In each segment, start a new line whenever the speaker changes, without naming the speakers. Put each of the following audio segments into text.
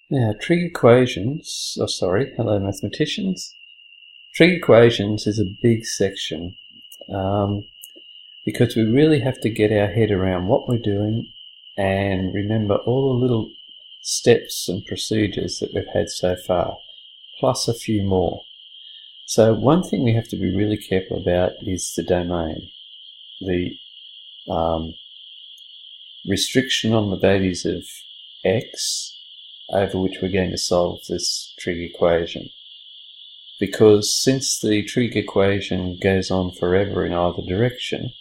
Now, trig equations, hello mathematicians. Trig equations is a big section because we really have to get our head around what we're doing and remember all the little steps and procedures that we've had so far, plus a few more. So one thing we have to be really careful about is the domain, the restriction on the values of x over which we're going to solve this trig equation. Because since the trig equation goes on forever in either direction,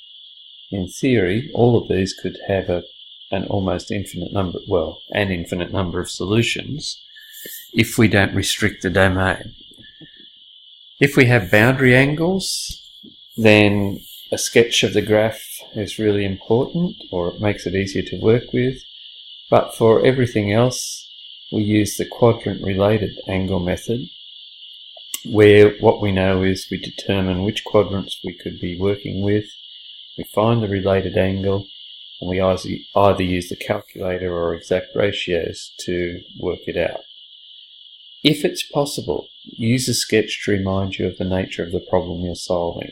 in theory all of these could have an almost infinite number, an infinite number of solutions if we don't restrict the domain. If we have boundary angles, then a sketch of the graph is really important, or it makes it easier to work with. But for everything else, we use the quadrant-related angle method, where what we know is we determine which quadrants we could be working with, we find the related angle, and we either use the calculator or exact ratios to work it out. If it's possible, use a sketch to remind you of the nature of the problem you're solving.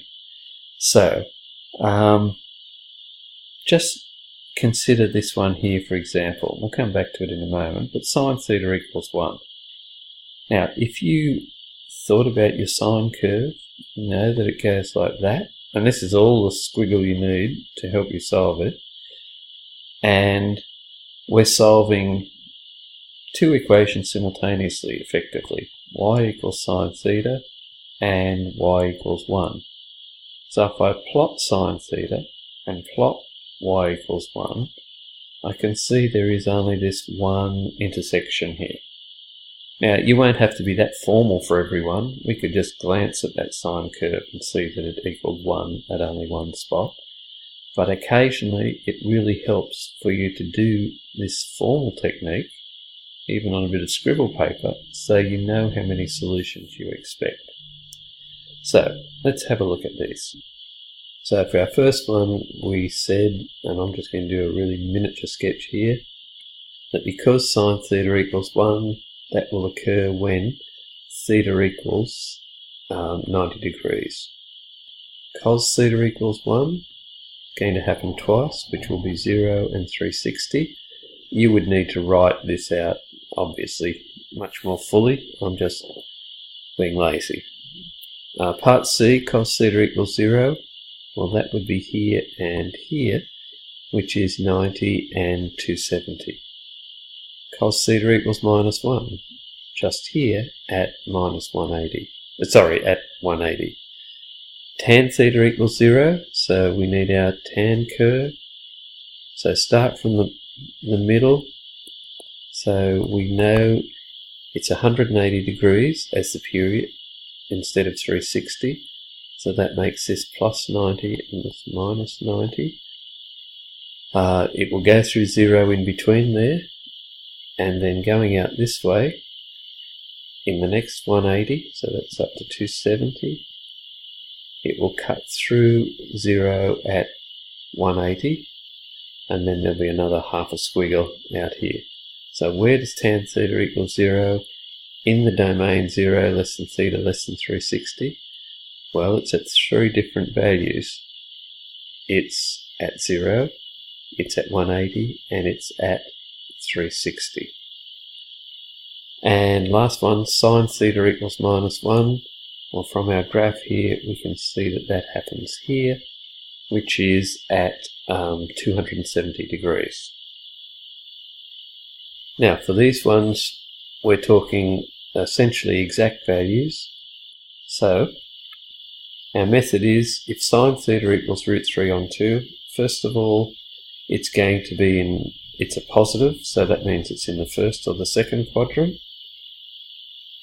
So, just consider this one here, for example. We'll come back to it in a moment, but sine theta equals 1. Now, if you thought about your sine curve, you know that it goes like that, and this is all the squiggle you need to help you solve it. And we're solving two equations simultaneously, effectively. Y equals sine theta and y equals 1. So if I plot sine theta and plot y equals 1, I can see there is only this one intersection here. Now, you won't have to be that formal for everyone. We could just glance at that sine curve and see that it equaled 1 at only one spot. But occasionally it really helps for you to do this formal technique, even on a bit of scribble paper, so you know how many solutions you expect. So, let's have a look at these. So for our first one, we said, and I'm just going to do a really miniature sketch here, that because sine theta equals 1, that will occur when theta equals 90 degrees. Cos theta equals 1, going to happen twice, which will be 0 and 360. You would need to write this out, obviously, much more fully. I'm just being lazy. Part C, cos theta equals 0. Well, that would be here and here, which is 90 and 270. Cos theta equals minus 1, just here at minus 180. At 180. Tan theta equals 0, so we need our tan curve. So start from the middle. So we know it's 180 degrees as the period instead of 360. So that makes this plus 90 and this minus 90. It will go through 0 in between there, and then going out this way in the next 180, so that's up to 270, it will cut through 0 at 180, and then there'll be another half a squiggle out here. So where does tan theta equal 0? In the domain 0 less than theta less than 360. Well, it's at three different values. It's at 0, it's at 180, and it's at 360. And last one, sine theta equals minus 1. Well, from our graph here, we can see that that happens here, which is at 270 degrees. Now, for these ones, we're talking essentially exact values. So, our method is, if sine theta equals root 3 on 2, first of all, it's going to be it's a positive, so that means it's in the first or the second quadrant.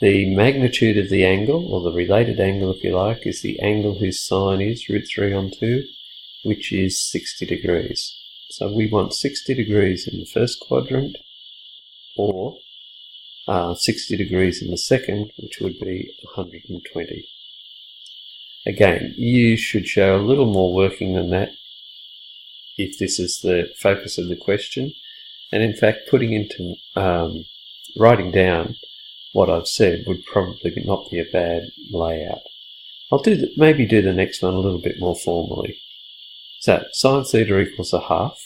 The magnitude of the angle, or the related angle if you like, is the angle whose sine is root 3 on 2, which is 60 degrees. So we want 60 degrees in the first quadrant, or 60 degrees in the second, which would be 120. Again, you should show a little more working than that if this is the focus of the question. And in fact, putting into writing down what I've said would probably not be a bad layout. I'll maybe do the next one a little bit more formally. So sine theta equals a half.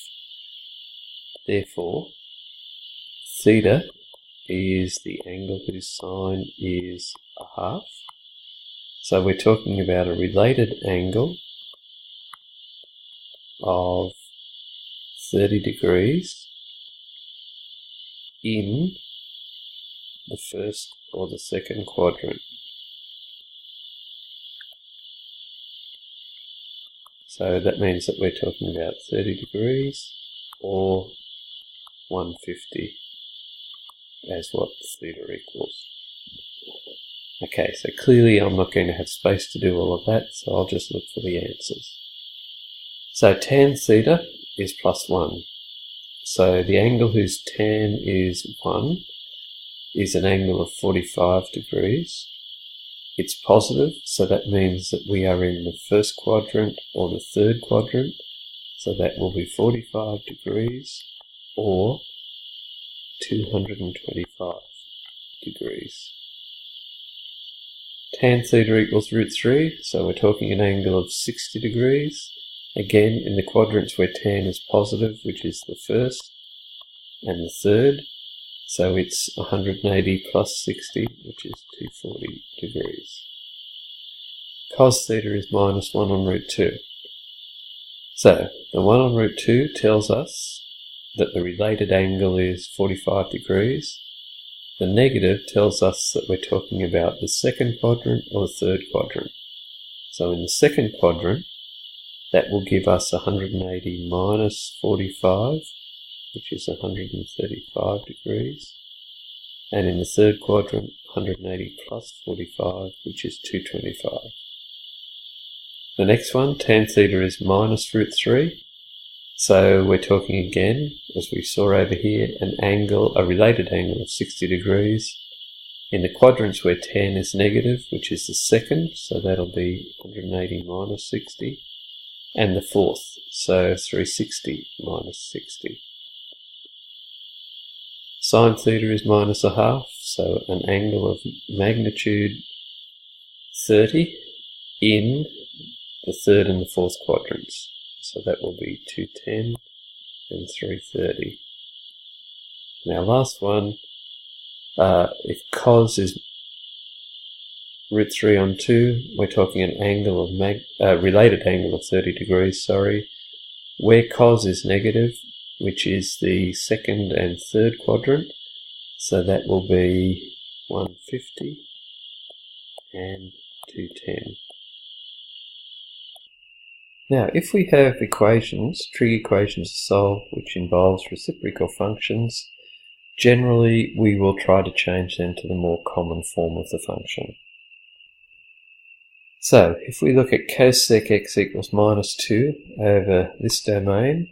Therefore, theta is the angle whose sine is a half. So we're talking about a related angle of 30 degrees in the first or the second quadrant. So that means that we're talking about 30 degrees or 150 as what theta equals. Okay, so clearly I'm not going to have space to do all of that, so I'll just look for the answers. So tan theta is plus 1. So the angle whose tan is 1 is an angle of 45 degrees. It's positive, so that means that we are in the first quadrant or the third quadrant. So that will be 45 degrees or 225 degrees. Tan theta equals root 3, so we're talking an angle of 60 degrees. Again, in the quadrants where tan is positive, which is the first and the third, so it's 180 plus 60, which is 240 degrees. Cos theta is minus 1 on root 2. So the 1 on root 2 tells us that the related angle is 45 degrees. The negative tells us that we're talking about the second quadrant or the third quadrant. So in the second quadrant, that will give us 180 minus 45, which is 135 degrees. And in the third quadrant, 180 plus 45, which is 225. The next one, tan theta is minus root 3. So we're talking again, as we saw over here, a related angle of 60 degrees. In the quadrants where tan is negative, which is the second, so that'll be 180 minus 60. And the fourth, so 360 minus 60. Sine theta is minus a half, so an angle of magnitude 30 in the third and the fourth quadrants. So that will be 210 and 330. Now last one, if cos is root 3 on 2, we're talking an angle of related angle of 30 degrees, where cos is negative, which is the second and third quadrant, so that will be 150 and 210. Now, if we have equations, trig equations to solve, which involves reciprocal functions, generally we will try to change them to the more common form of the function. So, if we look at cos sec x equals minus 2 over this domain,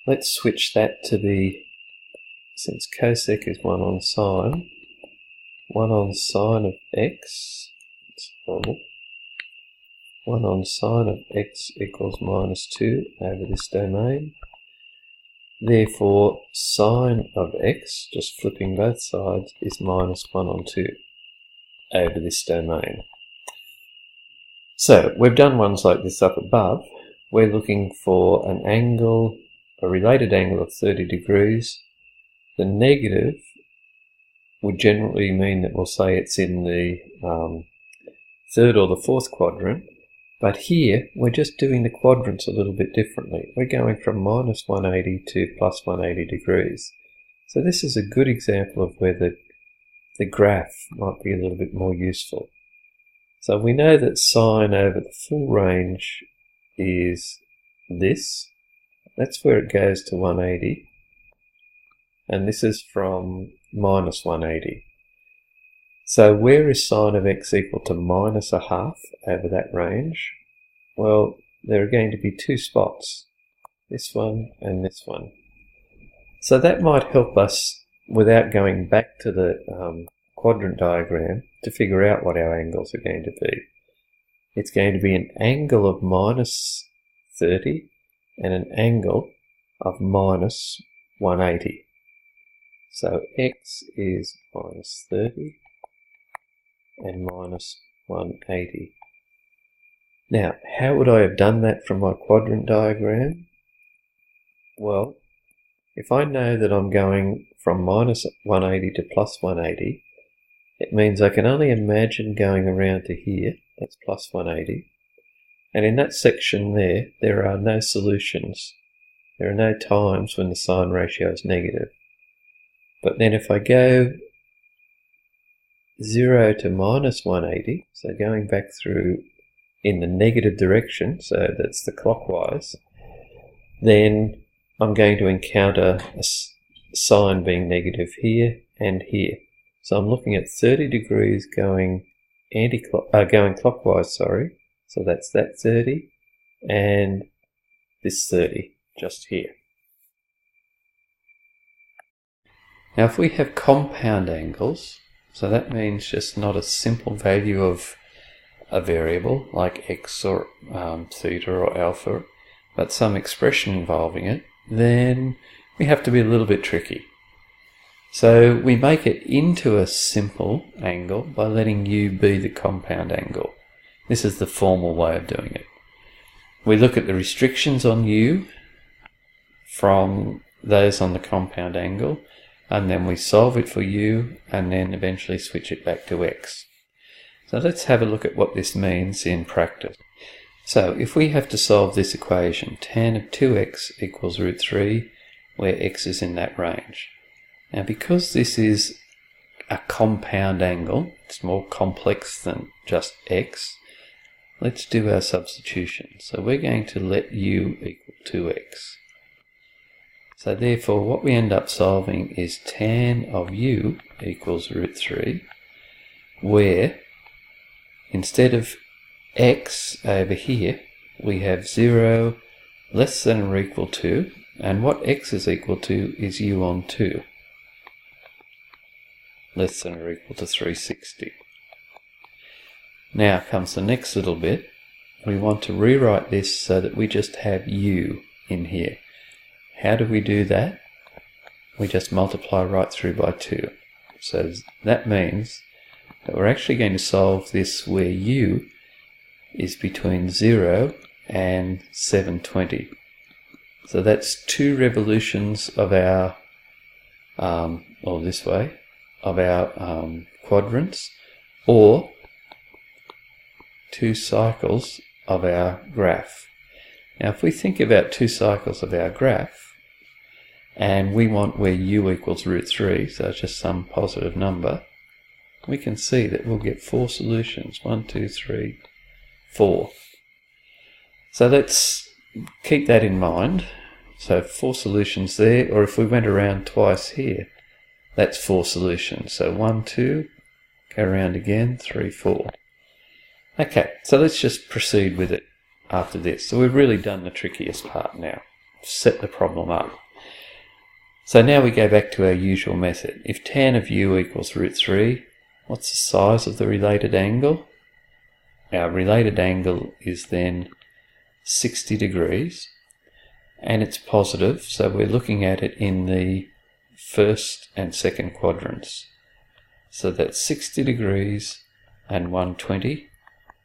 let's switch that to be, since cos sec is 1 on sine of x, it's normal. 1 on sine of x equals minus 2 over this domain. Therefore, sine of x, just flipping both sides, is minus 1 on 2 over this domain. So, we've done ones like this up above. We're looking for an angle, a related angle of 30 degrees. The negative would generally mean that we'll say it's in the third or the fourth quadrant. But here, we're just doing the quadrants a little bit differently. We're going from minus 180 to plus 180 degrees. So this is a good example of where the graph might be a little bit more useful. So we know that sine over the full range is this. That's where it goes to 180. And this is from minus 180. So where is sine of x equal to minus a half over that range? Well, there are going to be two spots, this one and this one. So that might help us, without going back to the quadrant diagram, to figure out what our angles are going to be. It's going to be an angle of minus 30 and an angle of minus 180. So x is minus 30 and minus 180. Now, how would I have done that from my quadrant diagram? Well, if I know that I'm going from minus 180 to plus 180, it means I can only imagine going around to here, that's plus 180, and in that section there are no solutions. There are no times when the sign ratio is negative. But then if I go 0 to minus 180, so going back through in the negative direction, so that's the clockwise, then I'm going to encounter a sign being negative here and here. So I'm looking at 30 degrees going clockwise, sorry. So that's that 30 and this 30 just here. Now if we have compound angles, so that means just not a simple value of a variable like x or theta or alpha, but some expression involving it, then we have to be a little bit tricky. So we make it into a simple angle by letting u be the compound angle. This is the formal way of doing it. We look at the restrictions on u from those on the compound angle, and then we solve it for u, and then eventually switch it back to x. So let's have a look at what this means in practice. So if we have to solve this equation, tan of 2x equals root 3, where x is in that range. Now because this is a compound angle, it's more complex than just x, let's do our substitution. So we're going to let u equal 2x. So therefore what we end up solving is tan of u equals root 3, where instead of x over here, we have 0 less than or equal to, and what x is equal to is u on 2, less than or equal to 360. Now comes the next little bit. We want to rewrite this so that we just have u in here. How do we do that? We just multiply right through by 2. So that means that we're actually going to solve this where u is between 0 and 720. So that's 2 revolutions of our, or this way, of our quadrants, or 2 cycles of our graph. Now if we think about 2 cycles of our graph, and we want where u equals root 3, so it's just some positive number, we can see that we'll get 4 solutions. 1, 2, 3, 4. So let's keep that in mind. So 4 solutions there, or if we went around twice here, that's 4 solutions. So 1, 2, go around again, 3, 4. Okay, so let's just proceed with it after this. So we've really done the trickiest part now. Set the problem up. So now we go back to our usual method. If tan of u equals root 3, what's the size of the related angle? Our related angle is then 60 degrees, and it's positive, so we're looking at it in the first and second quadrants. So that's 60 degrees and 120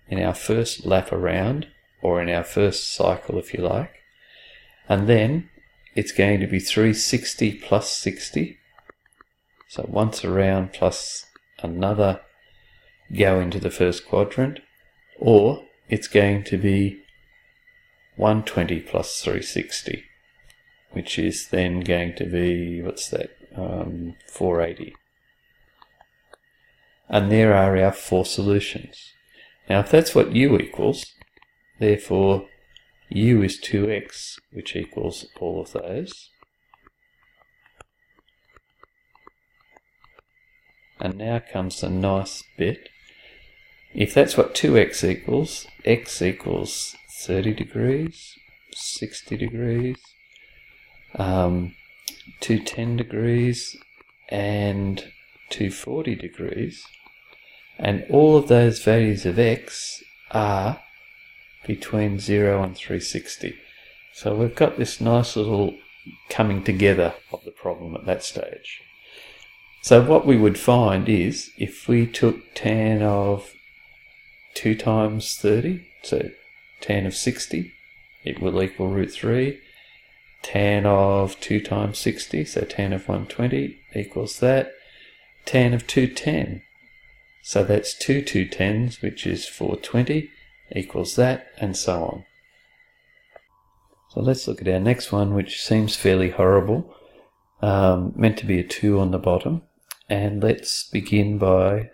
in our first lap around, or in our first cycle if you like, and then it's going to be 360 plus 60, so once around plus another go into the first quadrant, or it's going to be 120 plus 360, which is then going to be, what's that, 480. And there are our 4 solutions. Now if that's what u equals, therefore u is 2x, which equals all of those. And now comes the nice bit. If that's what 2x equals, x equals 30 degrees, 60 degrees, 210 degrees, and 240 degrees. And all of those values of x are between 0 and 360. So we've got this nice little coming together of the problem at that stage. So what we would find is if we took tan of 2 times 30, so tan of 60, it will equal root 3. Tan of 2 times 60, so tan of 120 equals that. Tan of 210, so that's 2 210s, which is 420, equals that, and so on. So let's look at our next one, which seems fairly horrible. Meant to be a 2 on the bottom. And let's begin by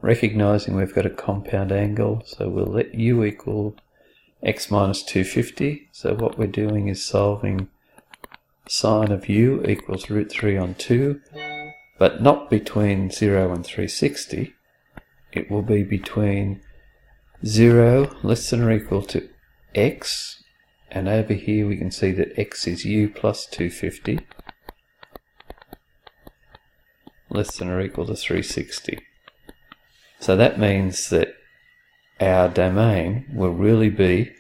recognizing we've got a compound angle, so we'll let u equal x minus 250. So what we're doing is solving sine of u equals root 3 on 2, but not between 0 and 360. It will be between 0 less than or equal to x, and over here we can see that x is u plus 250, less than or equal to 360. So that means that our domain will really be,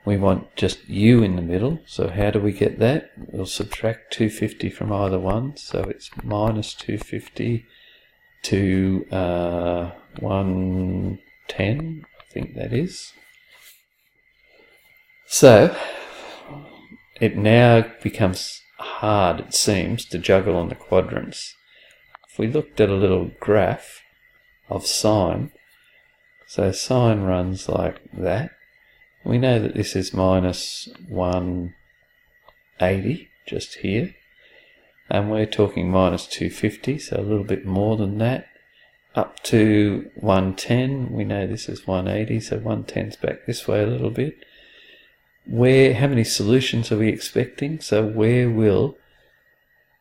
we want just u in the middle. So how do we get that? We'll subtract 250 from either one, so it's minus 250 to 110, I think that is. So it now becomes hard, it seems, to juggle on the quadrants. If we looked at a little graph of sine, so sine runs like that. We know that this is minus 180 just here, and we're talking minus 250, so a little bit more than that, up to 110. We know this is 180, so 110's back this way a little bit. How many solutions are we expecting? So where will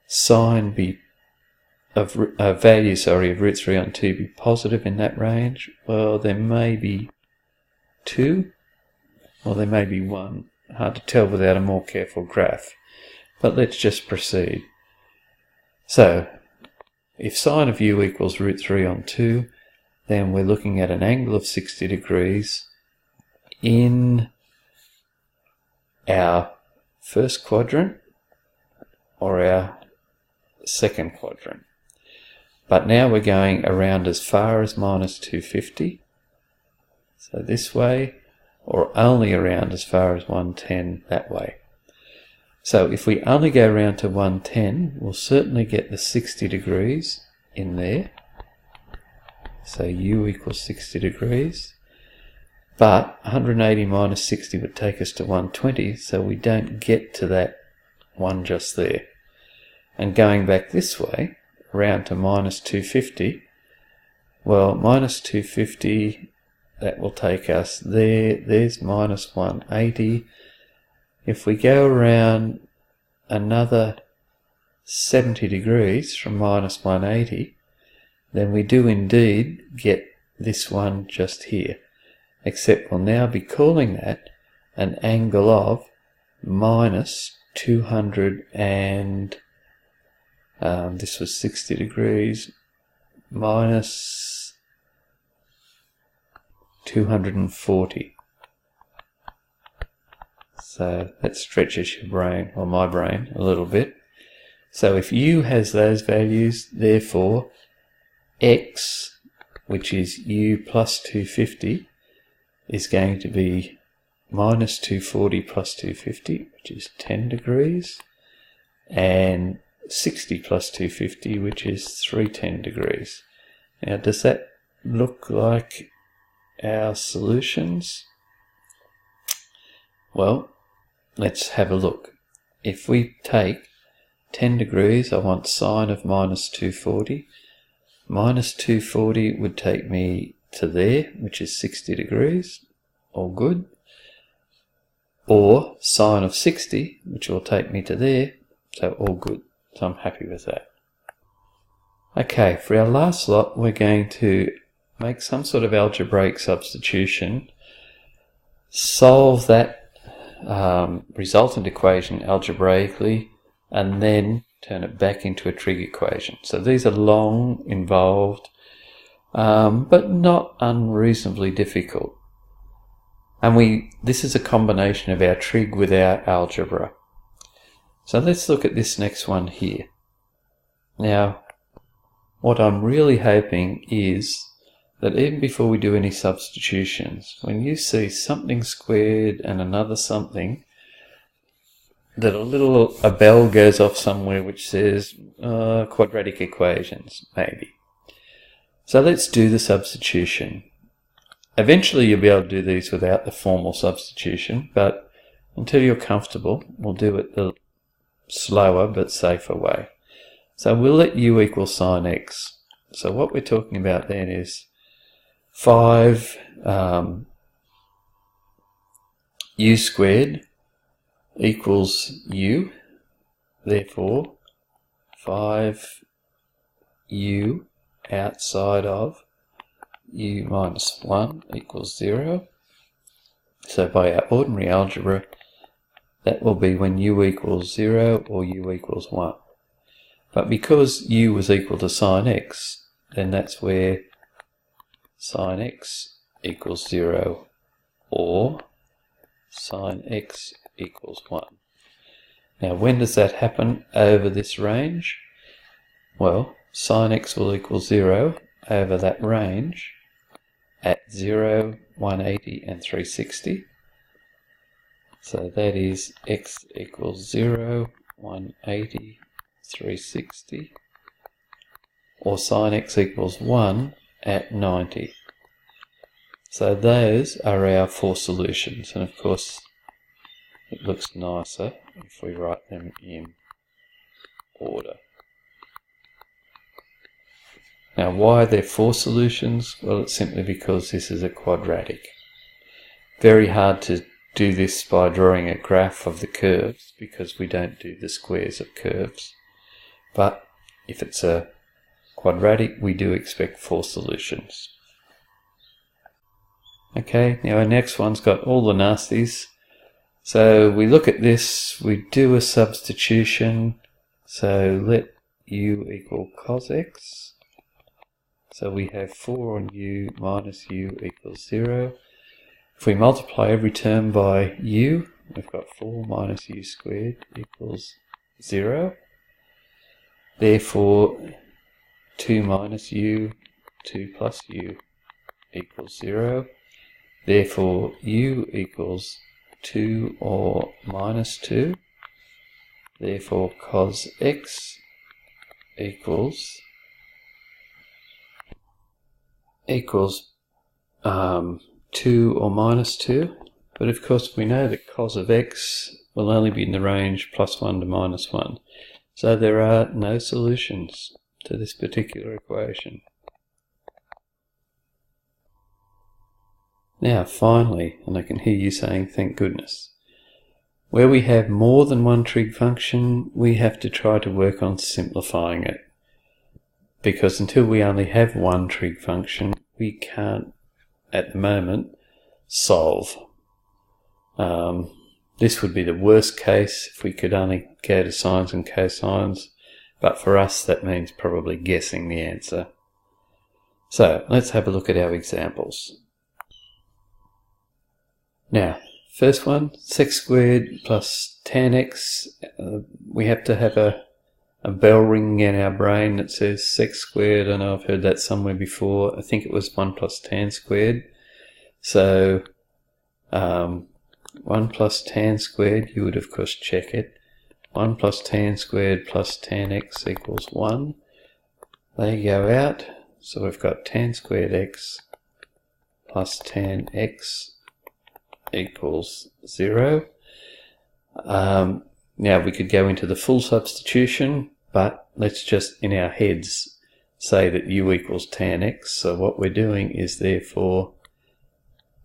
sine be of value, of root 3 on 2 be positive in that range? Well, there may be 2, or there may be 1. Hard to tell without a more careful graph. But let's just proceed. So, if sine of u equals root 3 on 2, then we're looking at an angle of 60 degrees in our first quadrant or our second quadrant. But now we're going around as far as minus 250, so this way, or only around as far as 110 that way. So if we only go around to 110, we'll certainly get the 60 degrees in there. So u equals 60 degrees. But 180 minus 60 would take us to 120, so we don't get to that one just there. And going back this way, around to minus 250, well, minus 250, that will take us there. There's minus 180. If we go around another 70 degrees from minus 180, then we do indeed get this one just here. Except we'll now be calling that an angle of minus 200 and this was 60 degrees, minus 240. So that stretches your brain, or my brain, a little bit. So if u has those values, therefore x, which is u plus 250, is going to be minus 240 plus 250, which is 10 degrees, and 60 plus 250, which is 310 degrees. Now, does that look like our solutions? Well, let's have a look. If we take 10 degrees, I want sine of minus 240. Minus 240 would take me to there, which is 60 degrees, all good. Or sine of 60, which will take me to there, so all good. So I'm happy with that. Okay, for our last lot, we're going to make some sort of algebraic substitution, solve that resultant equation algebraically, and then turn it back into a trig equation. So these are long, involved, but not unreasonably difficult. And this is a combination of our trig with our algebra. So let's look at this next one here. Now, what I'm really hoping is that even before we do any substitutions, when you see something squared and another something, that a bell goes off somewhere which says quadratic equations, maybe. So let's do the substitution. Eventually you'll be able to do these without the formal substitution, but until you're comfortable, we'll do it the slower but safer way. So we'll let u equal sine x. So what we're talking about then is 5 u squared equals u, therefore 5u outside of u minus 1 equals 0. So by our ordinary algebra, that will be when u equals 0 or u equals 1. But because u was equal to sine x, then that's where sine x equals 0 or sine x equals 1. Now when does that happen over this range? Well, sine x will equal 0 over that range at 0, 180 and 360. So that is x equals 0, 180, 360, or sine x equals 1 at 90. So those are our 4 solutions, and of course it looks nicer if we write them in order. Now why are there 4 solutions? Well, it's simply because this is a quadratic. Very hard to do this by drawing a graph of the curves because we don't do the squares of curves. But if it's a quadratic, we do expect 4 solutions. Okay, now our next one's got all the nasties. So we look at this, we do a substitution. So let u equal cos x. So we have 4 on u minus u equals 0. If we multiply every term by u, we've got 4 minus u squared equals 0. Therefore, 2 minus u, 2 plus u equals 0. Therefore, u equals 2 or minus 2. Therefore, cos x equals 2 or minus 2. But of course we know that cos of x will only be in the range plus 1 to minus 1. So there are no solutions to this particular equation. Now finally, and I can hear you saying thank goodness, where we have more than one trig function, we have to try to work on simplifying it. Because until we only have one trig function, we can't, at the moment, solve. This would be the worst case if we could only go to sines and cosines, but for us that means probably guessing the answer. So let's have a look at our examples. Now, first one, sec squared plus tan x. We have to have a bell ringing in our brain that says sec squared. I know I've heard that somewhere before. I think it was 1 plus tan squared. So 1 plus tan squared, you would of course check it. 1 plus tan squared plus tan x equals 1. They go out, so we've got tan squared x plus tan x equals 0. Now we could go into the full substitution, but let's just in our heads say that u equals tan x. So what we're doing is therefore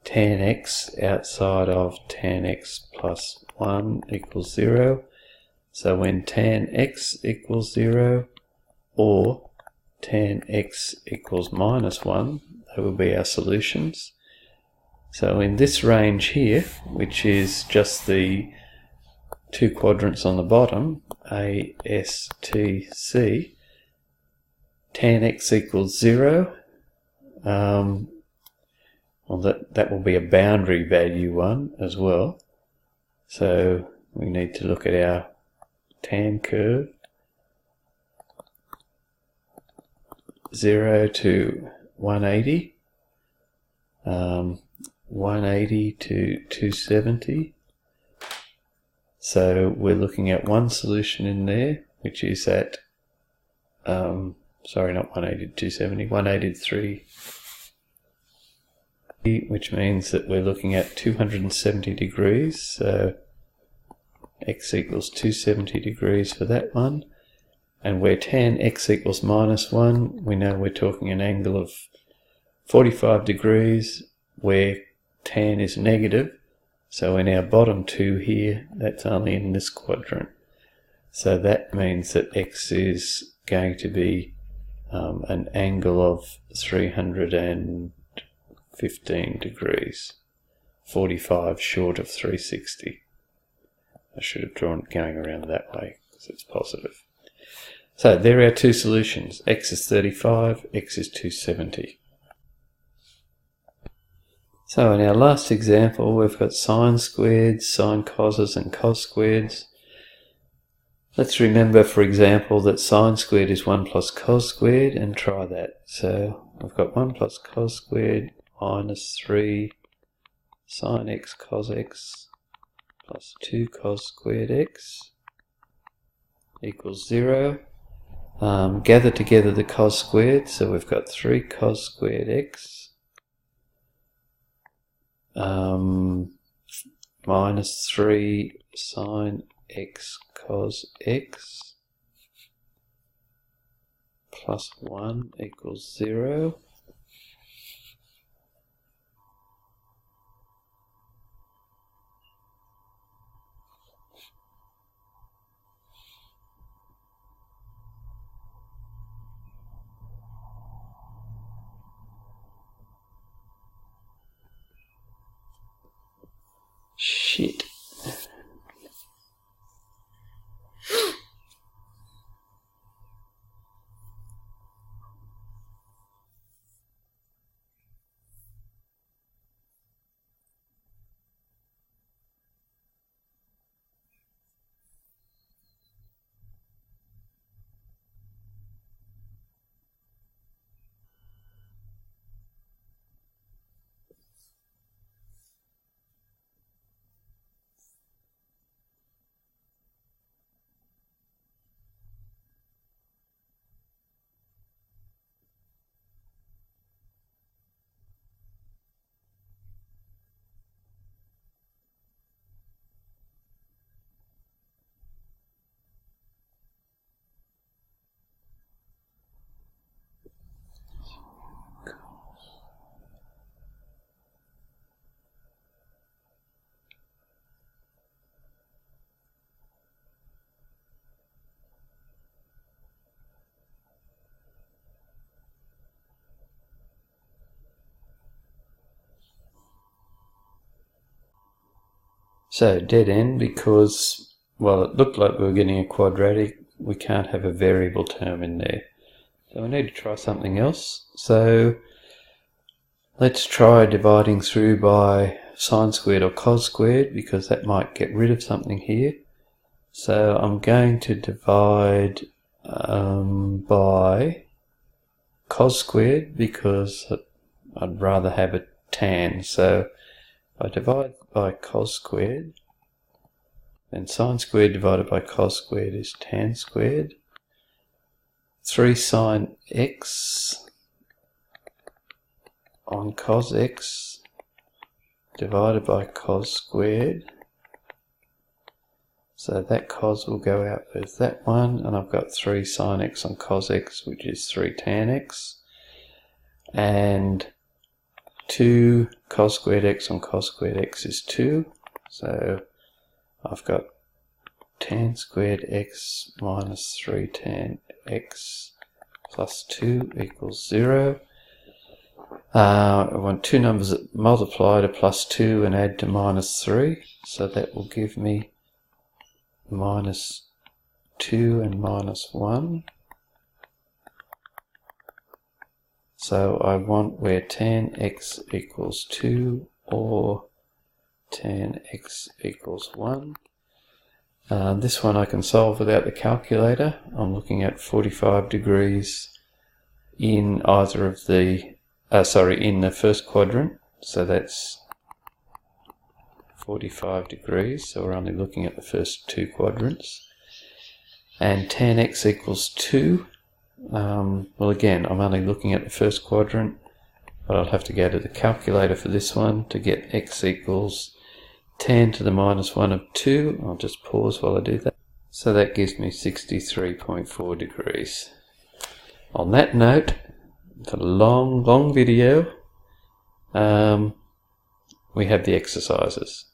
tan x outside of tan x plus 1 equals 0. So when tan x equals 0 or tan x equals minus 1, they will be our solutions. So in this range here, which is just the 2 quadrants on the bottom, A, S, T, C, tan x equals 0. Well, that will be a boundary value one as well. So we need to look at our tan curve. 0 to 180, 180 to 270. So we're looking at one solution in there, which is at, sorry, not 180 to 270, 180 to 3, which means that we're looking at 270 degrees. So x equals 270 degrees for that one. And where tan x equals -1, we know we're talking an angle of 45 degrees where tan is negative. So in our bottom two here, that's only in this quadrant. So that means that x is going to be an angle of 315 degrees, 45 short of 360. I should have drawn it going around that way because it's positive. So there are our two solutions. X is 35, x is 270. So in our last example, we've got sine squareds, sine coses and cos squareds. Let's remember, for example, that sine squared is 1 plus cos squared, and try that. So I've got 1 plus cos squared minus 3 sine x cos x plus 2 cos squared x equals 0. Gather together the cos squared, so we've got 3 cos squared x minus 3 sine x cos x plus 1 equals 0. Shit. So dead end because, well, it looked like we were getting a quadratic. We can't have a variable term in there. So we need to try something else. So let's try dividing through by sine squared or cos squared, because that might get rid of something here. So I'm going to divide by cos squared because I'd rather have a tan. So I divide by cos squared, then sine squared divided by cos squared is tan squared. 3 sine x on cos x divided by cos squared. So that cos will go out with that one, and I've got 3 sine x on cos x, which is 3 tan x. And 2 cos squared x on cos squared x is 2. So I've got tan squared x minus 3 tan x plus 2 equals 0. I want two numbers that multiply to plus 2 and add to minus 3. So that will give me minus 2 and minus 1. So I want where tan x equals 2 or tan x equals 1. This one I can solve without the calculator. I'm looking at 45 degrees in either of the, in the first quadrant. So that's 45 degrees, so we're only looking at the first two quadrants. And tan x equals 2. Well, again, I'm only looking at the first quadrant, but I'll have to go to the calculator for this one to get x equals tan to the minus 1 of 2. I'll just pause while I do that. So that gives me 63.4 degrees. On that note, it's a long video. We have the exercises.